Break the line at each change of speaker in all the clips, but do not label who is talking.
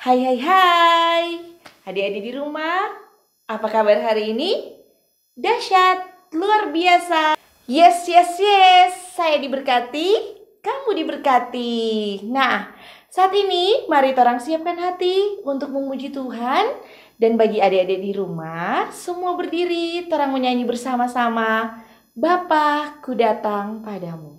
Hai hai hai, adik-adik di rumah, apa kabar hari ini? Dahsyat, luar biasa. Yes, yes, yes, saya diberkati, kamu diberkati. Nah, saat ini mari torang siapkan hati untuk memuji Tuhan. Dan bagi adik-adik di rumah, semua berdiri, torang menyanyi bersama-sama. Bapa, ku datang padamu.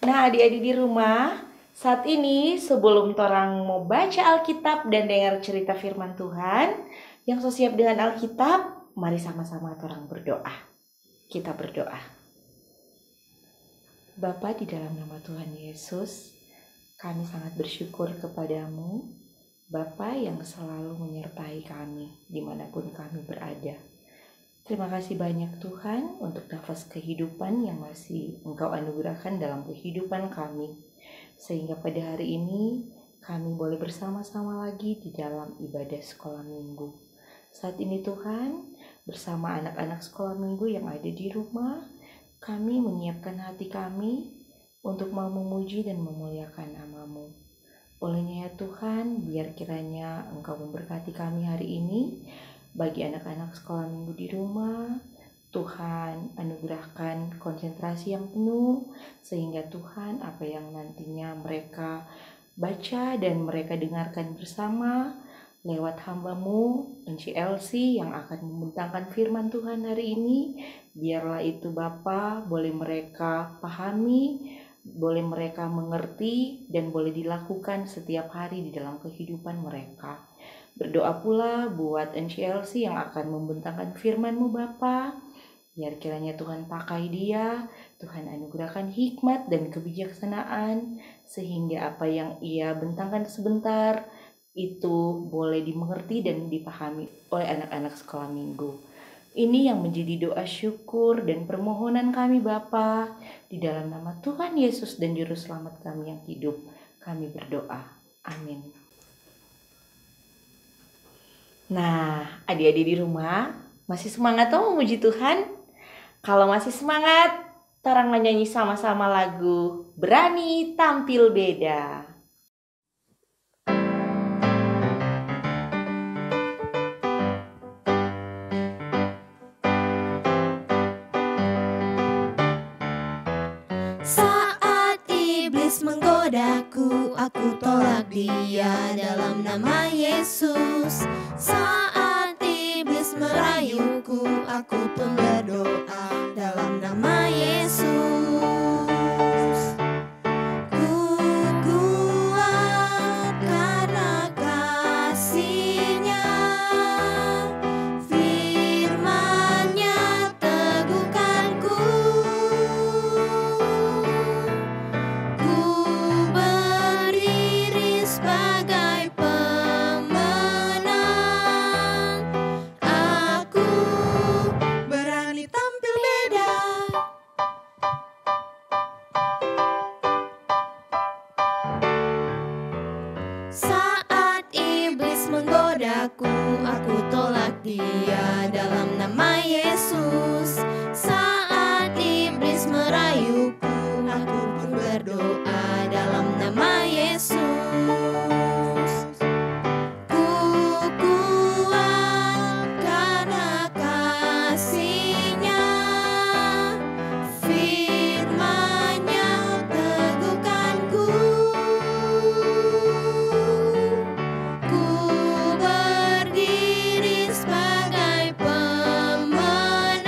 Nah, adik-adik di rumah, saat ini sebelum torang mau baca Alkitab dan dengar cerita firman Tuhan, yang so siap dengan Alkitab, mari sama-sama torang berdoa. Kita berdoa. Bapa, di dalam nama Tuhan Yesus, kami sangat bersyukur kepadamu, Bapa yang selalu menyertai kami dimanapun kami berada. Terima kasih banyak Tuhan untuk nafas kehidupan yang masih Engkau anugerahkan dalam kehidupan kami. Sehingga pada hari ini kami boleh bersama-sama lagi di dalam ibadah sekolah minggu. Saat ini Tuhan, bersama anak-anak sekolah minggu yang ada di rumah, kami menyiapkan hati kami untuk mau memuji dan memuliakan nama-Mu. Olehnya ya Tuhan, biar kiranya Engkau memberkati kami hari ini. Bagi anak-anak sekolah minggu di rumah, Tuhan anugerahkan konsentrasi yang penuh, sehingga Tuhan apa yang nantinya mereka baca dan mereka dengarkan bersama lewat hamba-Mu, Enci Elsie yang akan membentangkan firman Tuhan hari ini, biarlah itu Bapa boleh mereka pahami, boleh mereka mengerti, dan boleh dilakukan setiap hari di dalam kehidupan mereka. Berdoa pula buat Enci Elsie yang akan membentangkan firman-Mu Bapa. Biar kiranya Tuhan pakai dia, Tuhan anugerahkan hikmat dan kebijaksanaan, sehingga apa yang ia bentangkan sebentar itu boleh dimengerti dan dipahami oleh anak-anak sekolah minggu. Ini yang menjadi doa syukur dan permohonan kami Bapa, di dalam nama Tuhan Yesus dan Juru Selamat kami yang hidup, kami berdoa. Amin. Nah, adik-adik di rumah, masih semangat toh memuji Tuhan? Kalau masih semangat, torang menyanyi sama-sama lagu Berani Tampil Beda.
Saat iblis menggodaku, aku tolak dia dalam nama Yesus. Saat iblis merayuku, aku pun berdoa dalam nama Yesus. Ku kuat karena kasih-Nya, firman-Nya teguhkanku. Ku berdiri sebagai pemenang. Aku berani tampil beda. Saat iblis menggodaku, aku tolak dia dalam nama Yesus. Saat iblis merayuku, aku pun berdoa dalam nama Yesus. Ku kuat karena kasih-Nya, firman-Nya teguhkanku. Ku berdiri sebagai pemenang.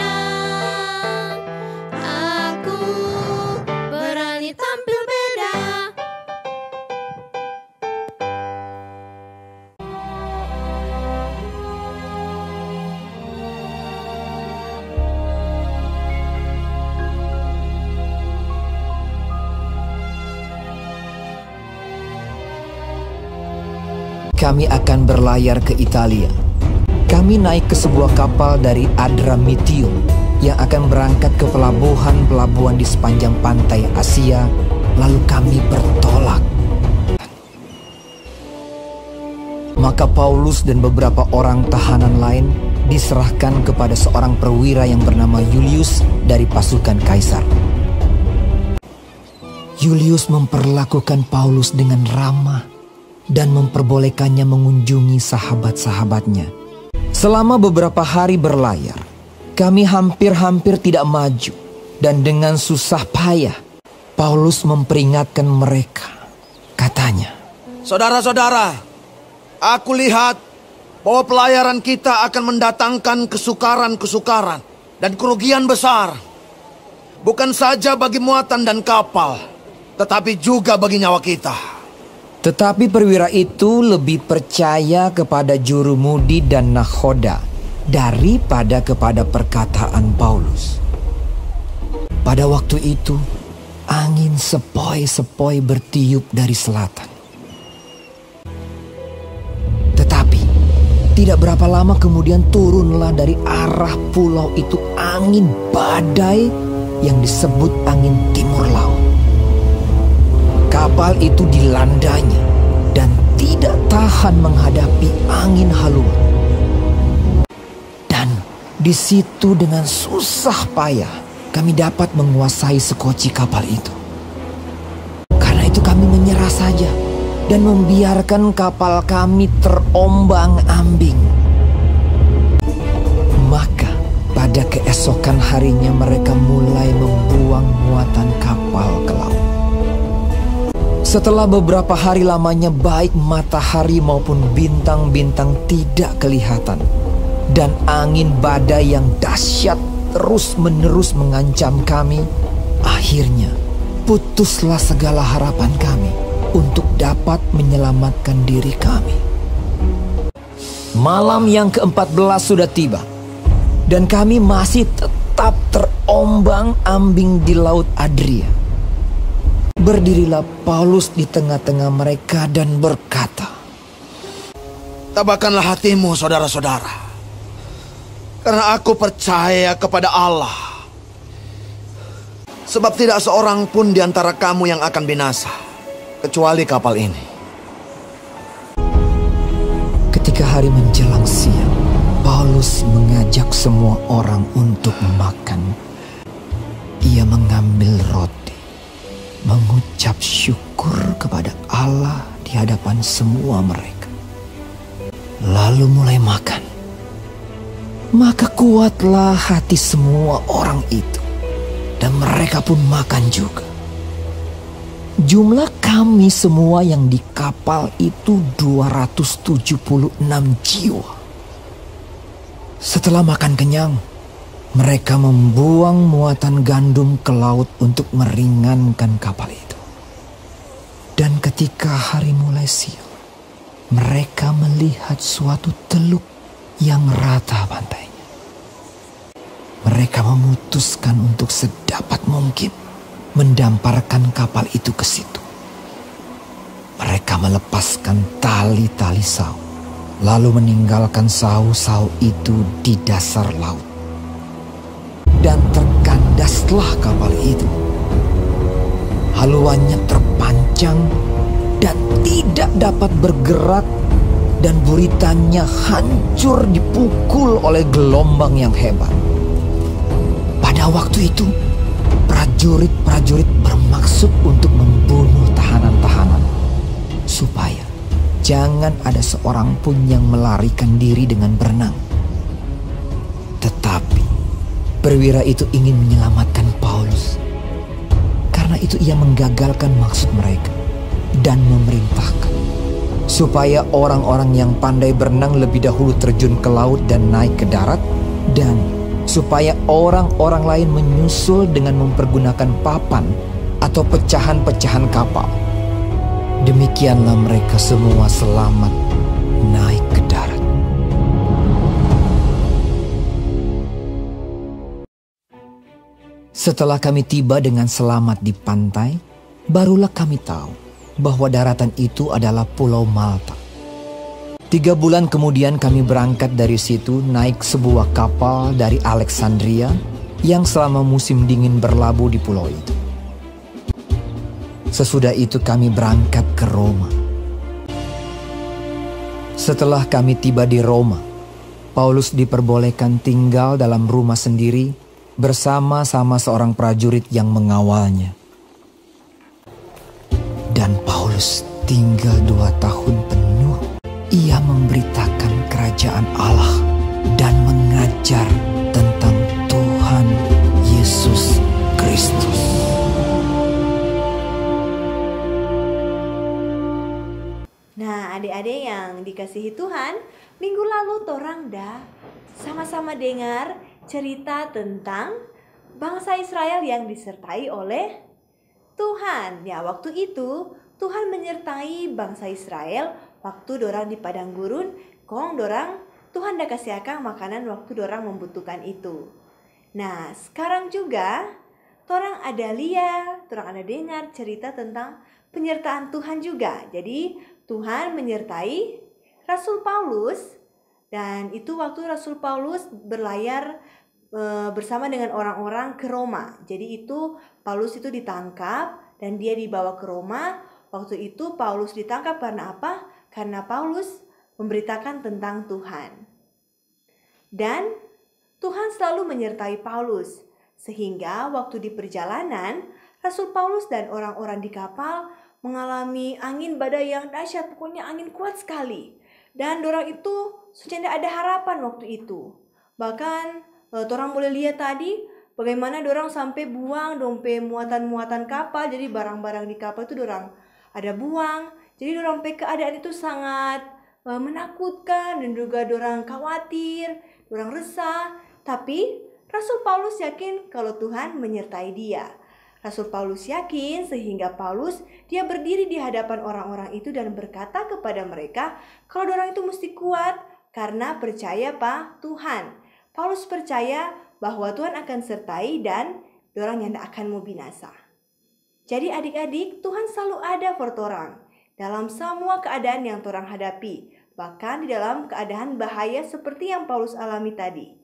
Aku berani tampil beda.
Kami akan berlayar ke Italia. Kami naik ke sebuah kapal dari Adramyttium yang akan berangkat ke pelabuhan-pelabuhan di sepanjang pantai Asia, lalu kami bertolak. Maka Paulus dan beberapa orang tahanan lain diserahkan kepada seorang perwira yang bernama Julius dari pasukan Kaisar. Julius memperlakukan Paulus dengan ramah dan memperbolehkannya mengunjungi sahabat-sahabatnya. Selama beberapa hari berlayar, kami hampir-hampir tidak maju, dan dengan susah payah Paulus memperingatkan mereka. Katanya,
"Saudara-saudara, aku lihat bahwa pelayaran kita akan mendatangkan kesukaran-kesukaran dan kerugian besar. Bukan saja bagi muatan dan kapal, tetapi juga bagi nyawa kita."
Tetapi perwira itu lebih percaya kepada jurumudi dan nakhoda daripada kepada perkataan Paulus. Pada waktu itu, angin sepoi-sepoi bertiup dari selatan. Tetapi, tidak berapa lama kemudian turunlah dari arah pulau itu angin badai yang disebut angin timur laut. Kapal itu dilandanya dan tidak tahan menghadapi angin haluan. Dan di situ dengan susah payah kami dapat menguasai sekoci kapal itu. Karena itu kami menyerah saja dan membiarkan kapal kami terombang-ambing. Maka pada keesokan harinya mereka mulai membuang muatan kapal ke laut. Setelah beberapa hari lamanya baik matahari maupun bintang-bintang tidak kelihatan, dan angin badai yang dahsyat terus-menerus mengancam kami, akhirnya putuslah segala harapan kami untuk dapat menyelamatkan diri kami. Malam yang ke-14 sudah tiba, dan kami masih tetap terombang-ambing di Laut Adria. Berdirilah Paulus di tengah-tengah mereka dan berkata,
"Tabahkanlah hatimu, saudara-saudara, karena aku percaya kepada Allah. Sebab tidak seorang pun di antara kamu yang akan binasa, kecuali kapal ini."
Ketika hari menjelang siang, Paulus mengajak semua orang untuk makan. Ia mengambil roti, mengucap syukur kepada Allah di hadapan semua mereka, lalu mulai makan. Maka kuatlah hati semua orang itu, dan mereka pun makan juga. Jumlah kami semua yang di kapal itu 276 jiwa. Setelah makan kenyang, mereka membuang muatan gandum ke laut untuk meringankan kapal itu. Dan ketika hari mulai siang, mereka melihat suatu teluk yang rata pantainya. Mereka memutuskan untuk sedapat mungkin mendamparkan kapal itu ke situ. Mereka melepaskan tali-tali sau, lalu meninggalkan sau-sau itu di dasar laut. Dan terkandaslah kapal itu. Haluannya terpancang dan tidak dapat bergerak, dan buritannya hancur dipukul oleh gelombang yang hebat. Pada waktu itu, prajurit-prajurit bermaksud untuk membunuh tahanan-tahanan, supaya jangan ada seorang pun yang melarikan diri dengan berenang. Tetapi perwira itu ingin menyelamatkan Paulus. Karena itu ia menggagalkan maksud mereka dan memerintahkan supaya orang-orang yang pandai berenang lebih dahulu terjun ke laut dan naik ke darat, dan supaya orang-orang lain menyusul dengan mempergunakan papan atau pecahan-pecahan kapal. Demikianlah mereka semua selamat naik ke darat. Setelah kami tiba dengan selamat di pantai, barulah kami tahu bahwa daratan itu adalah Pulau Malta. 3 bulan kemudian kami berangkat dari situ naik sebuah kapal dari Alexandria yang selama musim dingin berlabuh di pulau itu. Sesudah itu kami berangkat ke Roma. Setelah kami tiba di Roma, Paulus diperbolehkan tinggal dalam rumah sendiri bersama-sama seorang prajurit yang mengawalnya. Dan Paulus tinggal 2 tahun penuh. Ia memberitakan kerajaan Allah dan mengajar tentang Tuhan Yesus Kristus.
Nah, adik-adik yang dikasihi Tuhan, minggu lalu torang dah sama-sama dengar cerita tentang bangsa Israel yang disertai oleh Tuhan. Ya, waktu itu Tuhan menyertai bangsa Israel waktu dorang di padang gurun, kong dorang Tuhan dah kasih akang makanan waktu dorang membutuhkan itu. Nah, sekarang juga torang ada lihat, torang ada dengar cerita tentang penyertaan Tuhan juga. Jadi Tuhan menyertai Rasul Paulus, dan itu waktu Rasul Paulus berlayar bersama dengan orang-orang ke Roma. Jadi itu Paulus itu ditangkap dan dia dibawa ke Roma. Waktu itu Paulus ditangkap karena apa? Karena Paulus memberitakan tentang Tuhan. Dan Tuhan selalu menyertai Paulus. Sehingga waktu di perjalanan, Rasul Paulus dan orang-orang di kapal mengalami angin badai yang dahsyat. Pokoknya angin kuat sekali. Dan dorang itu sudah ada harapan waktu itu. Bahkan dorang boleh lihat tadi bagaimana dorang sampai buang dompet muatan-muatan kapal. Jadi barang-barang di kapal itu dorang ada buang. Jadi dorang keadaan itu sangat menakutkan dan juga dorang khawatir, dorang resah. Tapi Rasul Paulus yakin kalau Tuhan menyertai dia. Rasul Paulus yakin sehingga Paulus dia berdiri di hadapan orang-orang itu dan berkata kepada mereka kalau dorang itu mesti kuat karena percaya Tuhan. Paulus percaya bahwa Tuhan akan sertai dan dorang yang tidak akan mau binasa. Jadi adik-adik, Tuhan selalu ada for torang dalam semua keadaan yang torang hadapi, bahkan di dalam keadaan bahaya seperti yang Paulus alami tadi.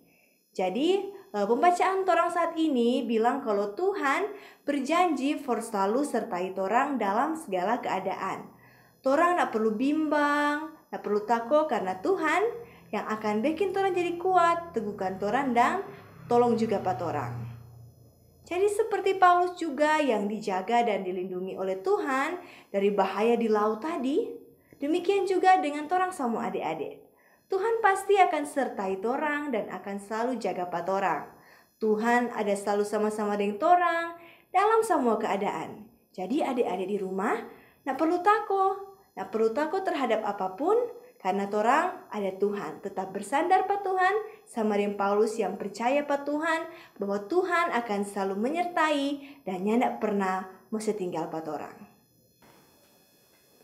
Jadi pembacaan torang saat ini bilang kalau Tuhan berjanji for selalu sertai torang dalam segala keadaan. Torang tak perlu bimbang, tak perlu takut karena Tuhan yang akan bikin torang jadi kuat, teguhkan torang dan tolong juga torang. Jadi seperti Paulus juga yang dijaga dan dilindungi oleh Tuhan dari bahaya di laut tadi, demikian juga dengan torang semua adik-adik. Tuhan pasti akan sertai torang dan akan selalu jaga torang. Tuhan ada selalu sama-sama dengan torang dalam semua keadaan. Jadi adik-adik di rumah, nak perlu takut terhadap apapun, karena torang ada Tuhan. Tetap bersandar pada Tuhan, sama dengan Paulus yang percaya pada Tuhan, bahwa Tuhan akan selalu menyertai dan nyak pernah mesti tinggal pada torang.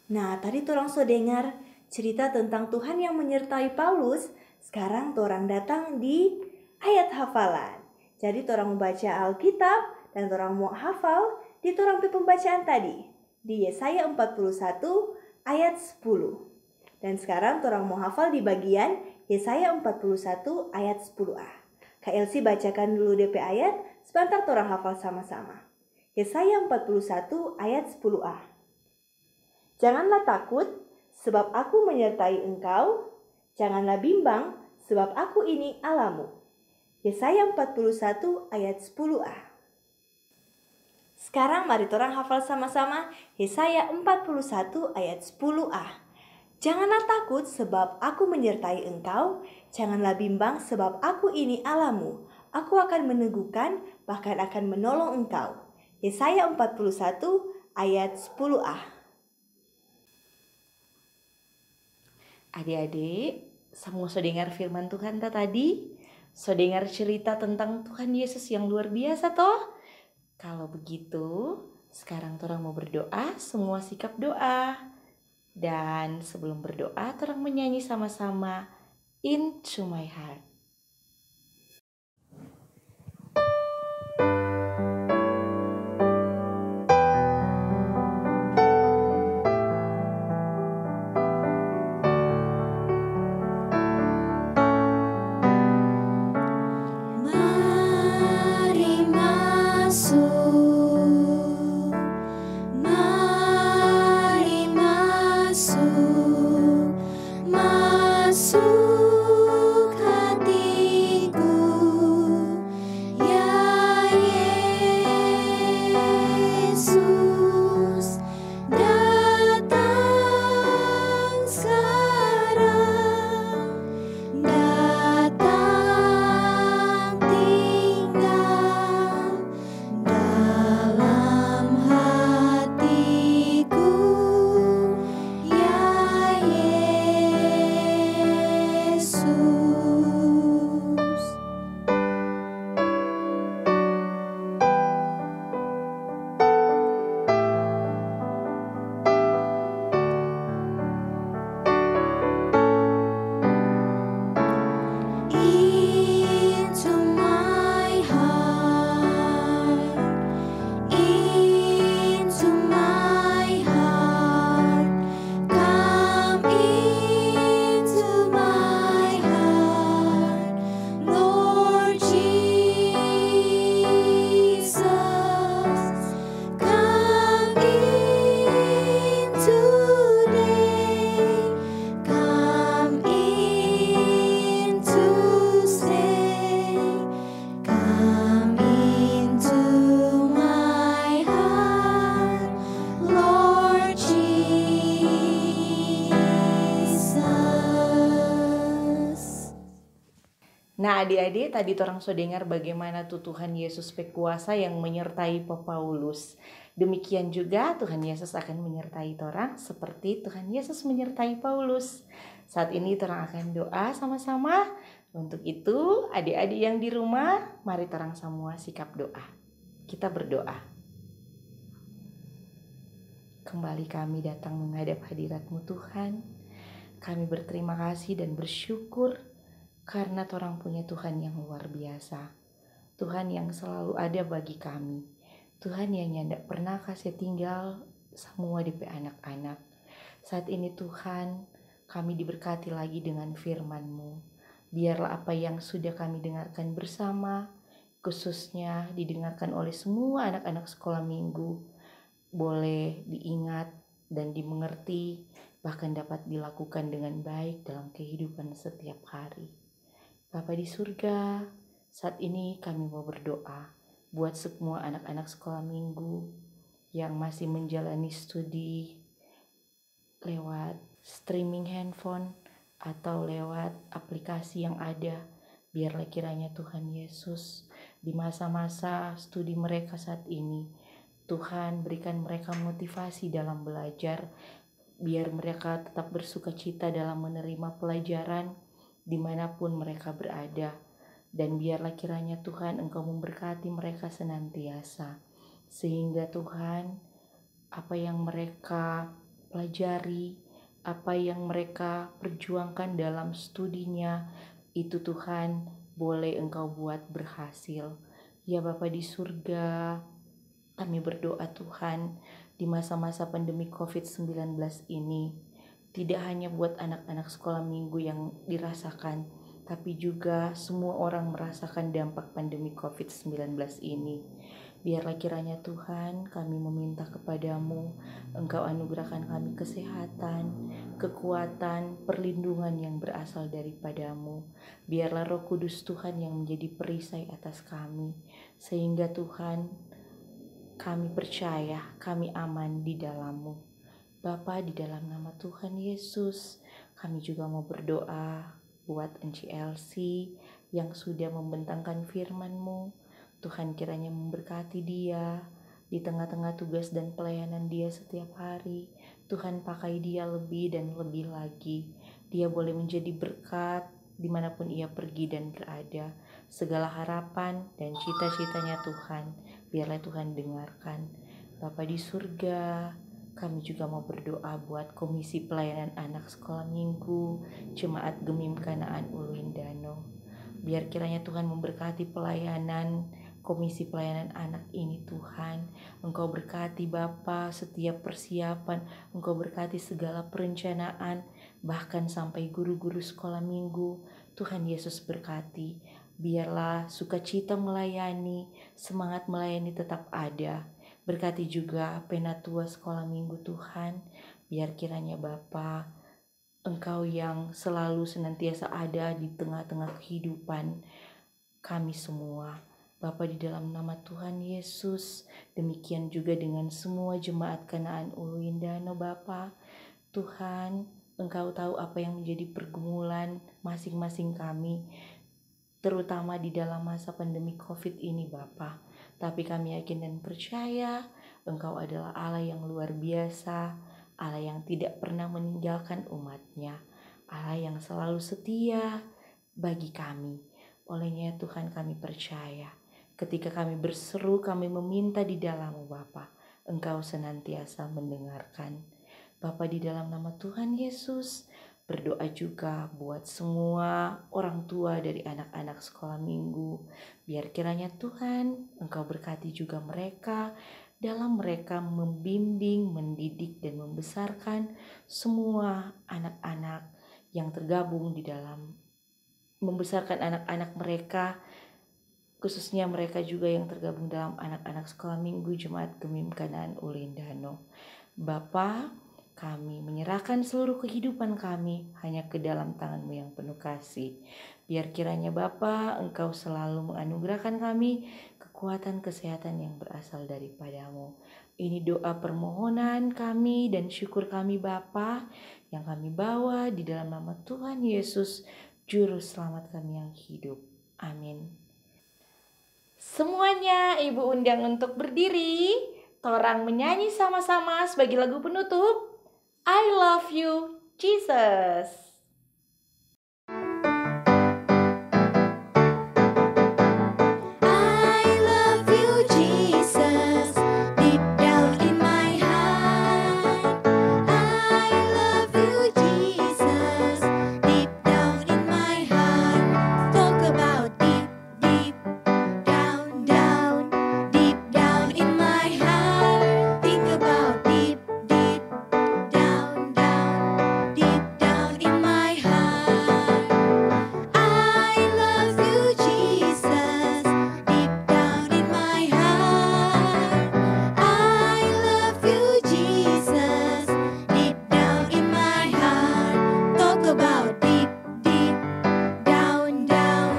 Nah, tadi torang so dengar cerita tentang Tuhan yang menyertai Paulus. Sekarang torang datang di ayat hafalan. Jadi torang membaca Alkitab dan torang mau hafal di torang pembacaan tadi. Di Yesaya 41 ayat 10. Dan sekarang torang mau hafal di bagian Yesaya 41 ayat 10a. Kak Elsie bacakan dulu DP ayat, sebentar torang hafal sama-sama. Yesaya 41 ayat 10a. Janganlah takut, sebab aku menyertai engkau. Janganlah bimbang, sebab aku ini Allahmu. Yesaya 41 ayat 10a. Sekarang mari torang hafal sama-sama Yesaya 41 ayat 10a. Janganlah takut sebab aku menyertai engkau. Janganlah bimbang sebab aku ini Allahmu. Aku akan meneguhkan, bahkan akan menolong engkau. Yesaya 41 ayat 10a.
Adik-adik, semua so dengar firman Tuhan tadi? So dengar cerita tentang Tuhan Yesus yang luar biasa toh? Kalau begitu, sekarang torang mau berdoa, semua sikap doa. Dan sebelum berdoa, torang menyanyi sama-sama Into My Heart.
Mari masuk, mari masuk, masuk hatiku, ya Yesus, datang sekarang, datang tinggal dalam hatiku, ya Yesus. Into my heart, into my heart, come into my heart, Lord Jesus, come in today, come in to stay, come into my heart, Lord Jesus.
Nah adik-adik, tadi torang so dengar bagaimana tuh Tuhan Yesus berkuasa yang menyertai Paulus. Demikian juga Tuhan Yesus akan menyertai torang seperti Tuhan Yesus menyertai Paulus. Saat ini torang akan doa sama-sama. Untuk itu adik-adik yang di rumah, mari torang semua sikap doa. Kita berdoa. Kembali kami datang menghadap hadirat-Mu Tuhan. Kami berterima kasih dan bersyukur karena torang punya Tuhan yang luar biasa. Tuhan yang selalu ada bagi kami. Tuhan yang nyandak pernah kasih tinggal semua DP anak-anak. Saat ini Tuhan, kami diberkati lagi dengan firman-Mu. Biarlah apa yang sudah kami dengarkan bersama, khususnya didengarkan oleh semua anak-anak sekolah minggu, boleh diingat dan dimengerti, bahkan dapat dilakukan dengan baik dalam kehidupan setiap hari. Bapa di surga, saat ini kami mau berdoa buat semua anak-anak sekolah minggu yang masih menjalani studi lewat streaming handphone atau lewat aplikasi yang ada. Biarlah kiranya Tuhan Yesus di masa-masa studi mereka saat ini Tuhan, berikan mereka motivasi dalam belajar, biar mereka tetap bersuka cita dalam menerima pelajaran dimanapun mereka berada. Dan biarlah kiranya Tuhan Engkau memberkati mereka senantiasa, sehingga Tuhan, apa yang mereka pelajari, apa yang mereka perjuangkan dalam studinya, itu Tuhan boleh Engkau buat berhasil. Ya Bapa di surga, kami berdoa Tuhan, di masa-masa pandemi COVID-19 ini, tidak hanya buat anak-anak sekolah minggu yang dirasakan, tapi juga semua orang merasakan dampak pandemi COVID-19 ini. Biarlah kiranya Tuhan, kami meminta kepadamu, Engkau anugerahkan kami kesehatan, kekuatan, perlindungan yang berasal daripadamu. Biarlah Roh Kudus Tuhan yang menjadi perisai atas kami, sehingga Tuhan, kami percaya, kami aman di dalam-Mu. Bapa, di dalam nama Tuhan Yesus, kami juga mau berdoa buat Enci Elsie yang sudah membentangkan firman-Mu. Tuhan kiranya memberkati dia di tengah-tengah tugas dan pelayanan dia setiap hari. Tuhan pakai dia lebih dan lebih lagi. Dia boleh menjadi berkat dimanapun ia pergi dan berada. Segala harapan dan cita-citanya Tuhan, biarlah Tuhan dengarkan. Bapa di surga, kami juga mau berdoa buat Komisi Pelayanan Anak Sekolah Minggu, Jemaat Gemim Kanaan Ulu Indano. Biar kiranya Tuhan memberkati pelayanan Komisi Pelayanan Anak ini Tuhan. Engkau berkati Bapa setiap persiapan, Engkau berkati segala perencanaan, bahkan sampai guru-guru sekolah minggu. Tuhan Yesus berkati. Biarlah sukacita melayani, semangat melayani tetap ada. Berkati juga penatua sekolah minggu Tuhan, biar kiranya Bapa, Engkau yang selalu senantiasa ada di tengah-tengah kehidupan kami semua. Bapa, di dalam nama Tuhan Yesus, demikian juga dengan semua jemaat Kanaan Ulu Indano Bapa. Tuhan, Engkau tahu apa yang menjadi pergumulan masing-masing kami, terutama di dalam masa pandemi COVID ini Bapa. Tapi kami yakin dan percaya Engkau adalah Allah yang luar biasa, Allah yang tidak pernah meninggalkan umat-Nya, Allah yang selalu setia bagi kami. Olehnya Tuhan kami percaya, ketika kami berseru, kami meminta di dalam-Mu Bapa, Engkau senantiasa mendengarkan. Bapa, di dalam nama Tuhan Yesus, berdoa juga buat semua orang tua dari anak-anak sekolah minggu. Biar kiranya Tuhan, Engkau berkati juga mereka dalam mereka membimbing, mendidik, dan membesarkan semua anak-anak yang tergabung di dalam membesarkan anak-anak mereka, khususnya mereka juga yang tergabung dalam anak-anak sekolah minggu Jemaat Gemim Kanaan Ulu Indano. Bapa, kami menyerahkan seluruh kehidupan kami hanya ke dalam tangan-Mu yang penuh kasih. Biar kiranya Bapa, Engkau selalu menganugerahkan kami kekuatan kesehatan yang berasal daripada-Mu. Ini doa permohonan kami dan syukur kami Bapa, yang kami bawa di dalam nama Tuhan Yesus, Juru Selamat kami yang hidup. Amin. Semuanya Ibu undang untuk berdiri. Torang menyanyi sama-sama sebagai lagu penutup. I love you, Jesus.
I love you, Jesus, deep down in my heart. I love you, Jesus, deep down in my heart. Talk about deep, deep down, down, deep down in my heart. Think about deep, deep down, down, deep down in my heart. I love you, Jesus, deep down in my heart. I love you, Jesus, deep down in my heart. Talk about deep, deep down, down,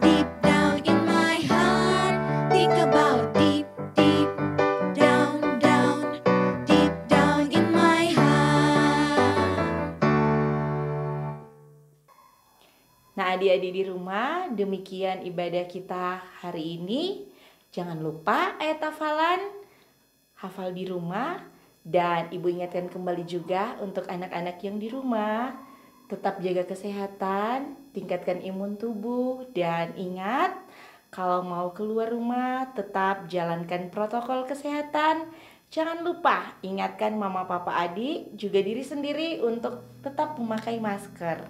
deep down in my heart. Think about deep, deep down, down, deep down in my heart.
Nah, adik-adik di rumah, demikian ibadah kita hari ini. Jangan lupa ayat hafalan hafal di rumah. Dan Ibu ingatkan kembali juga untuk anak-anak yang di rumah, tetap jaga kesehatan, tingkatkan imun tubuh, dan ingat kalau mau keluar rumah tetap jalankan protokol kesehatan. Jangan lupa ingatkan mama, papa, adik, juga diri sendiri untuk tetap memakai masker.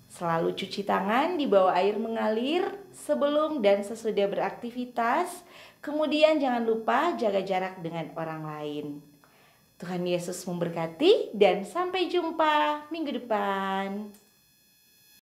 Selalu cuci tangan di bawah air mengalir sebelum dan sesudah beraktivitas. Kemudian jangan lupa jaga jarak dengan orang lain. Tuhan Yesus memberkati dan sampai jumpa minggu depan.